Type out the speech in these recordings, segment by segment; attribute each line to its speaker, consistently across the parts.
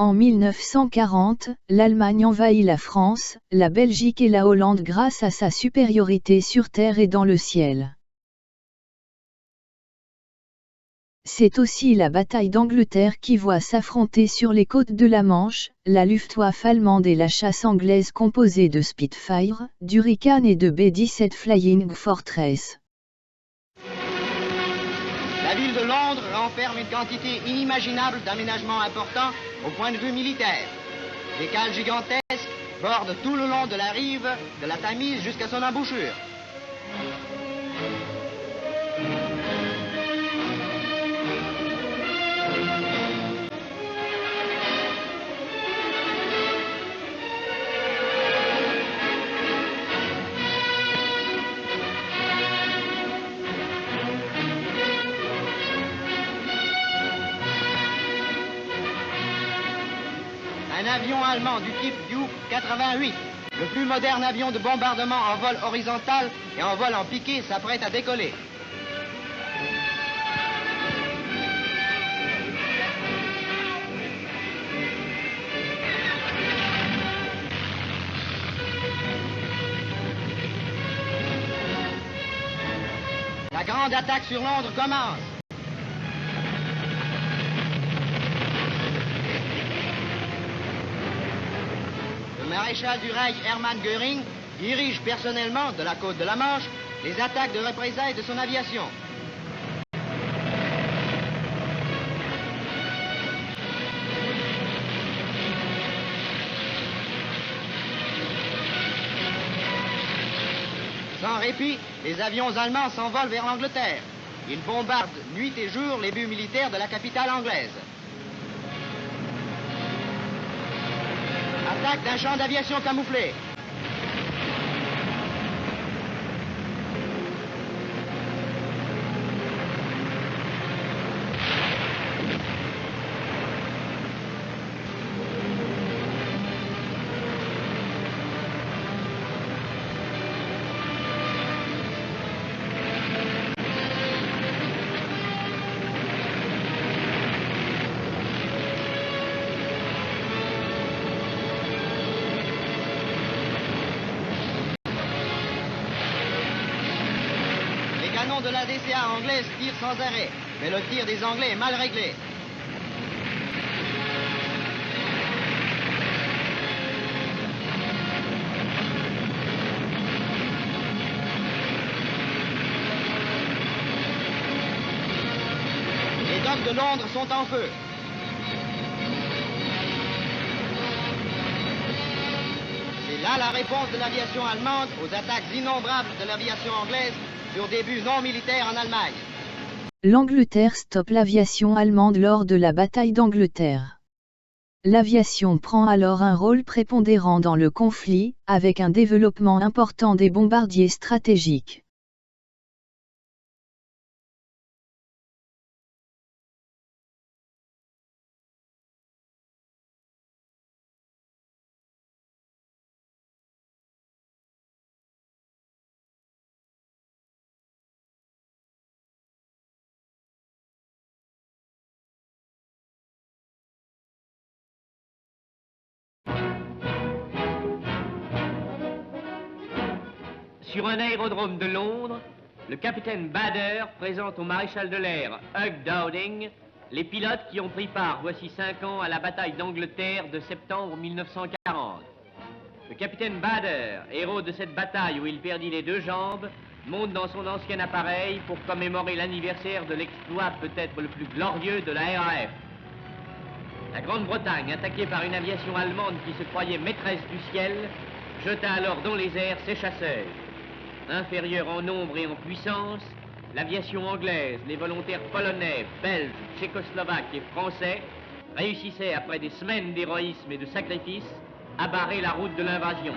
Speaker 1: En 1940, l'Allemagne envahit la France, la Belgique et la Hollande grâce à sa supériorité sur terre et dans le ciel. C'est aussi la bataille d'Angleterre qui voit s'affronter sur les côtes de la Manche, la Luftwaffe allemande et la chasse anglaise composée de Spitfire, d'Hurricane et de B-17 Flying Fortress.
Speaker 2: La ville de Londres renferme une quantité inimaginable d'aménagements importants au point de vue militaire. Des cales gigantesques bordent tout le long de la rive de la Tamise jusqu'à son embouchure. Un avion allemand du type Duke 88, le plus moderne avion de bombardement en vol horizontal et en vol en piqué, s'apprête à décoller. La grande attaque sur Londres commence. Le maréchal du Reich Hermann Göring dirige personnellement, de la côte de la Manche, les attaques de représailles de son aviation. Sans répit, les avions allemands s'envolent vers l'Angleterre. Ils bombardent nuit et jour les buts militaires de la capitale anglaise. Attaque d'un champ d'aviation camouflé. De la DCA anglaise tire sans arrêt, mais le tir des Anglais est mal réglé. Les docks de Londres sont en feu. C'est là la réponse de l'aviation allemande aux attaques innombrables de l'aviation anglaise sur des buts non militaires en Allemagne.
Speaker 1: L'Angleterre stoppe l'aviation allemande lors de la bataille d'Angleterre. L'aviation prend alors un rôle prépondérant dans le conflit, avec un développement important des bombardiers stratégiques.
Speaker 3: Sur un aérodrome de Londres, le capitaine Bader présente au maréchal de l'air Hugh Dowding les pilotes qui ont pris part voici 5 ans à la bataille d'Angleterre de septembre 1940. Le capitaine Bader, héros de cette bataille où il perdit les 2 jambes, monte dans son ancien appareil pour commémorer l'anniversaire de l'exploit peut-être le plus glorieux de la RAF. La Grande-Bretagne, attaquée par une aviation allemande qui se croyait maîtresse du ciel, jeta alors dans les airs ses chasseurs. Inférieurs en nombre et en puissance, l'aviation anglaise, les volontaires polonais, belges, tchécoslovaques et français réussissaient, après des semaines d'héroïsme et de sacrifices, à barrer la route de l'invasion.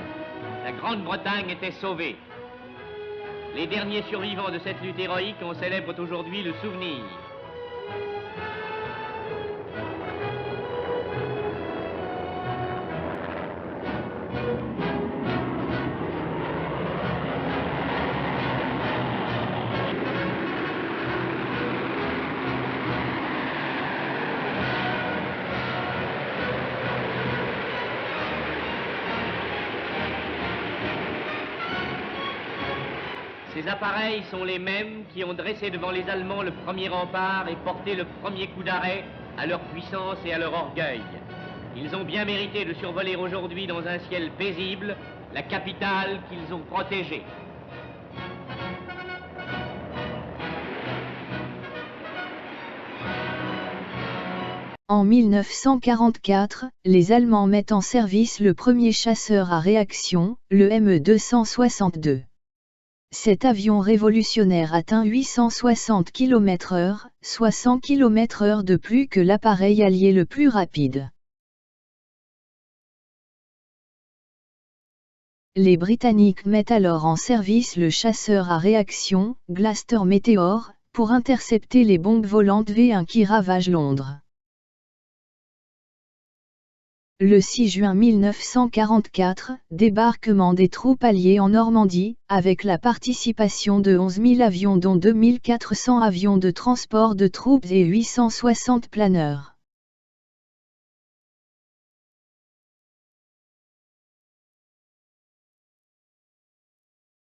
Speaker 3: La Grande-Bretagne était sauvée. Les derniers survivants de cette lutte héroïque en célèbrent aujourd'hui le souvenir. Ces appareils sont les mêmes qui ont dressé devant les Allemands le premier rempart et porté le premier coup d'arrêt à leur puissance et à leur orgueil. Ils ont bien mérité de survoler aujourd'hui dans un ciel paisible la capitale qu'ils ont protégée.
Speaker 1: En 1944, les Allemands mettent en service le premier chasseur à réaction, le ME-262. Cet avion révolutionnaire atteint 860 km/h, soit 100 km/h de plus que l'appareil allié le plus rapide. Les Britanniques mettent alors en service le chasseur à réaction, Gloster Meteor, pour intercepter les bombes volantes V1 qui ravagent Londres. Le 6 juin 1944, débarquement des troupes alliées en Normandie, avec la participation de 11 000 avions dont 2 400 avions de transport de troupes et 860 planeurs.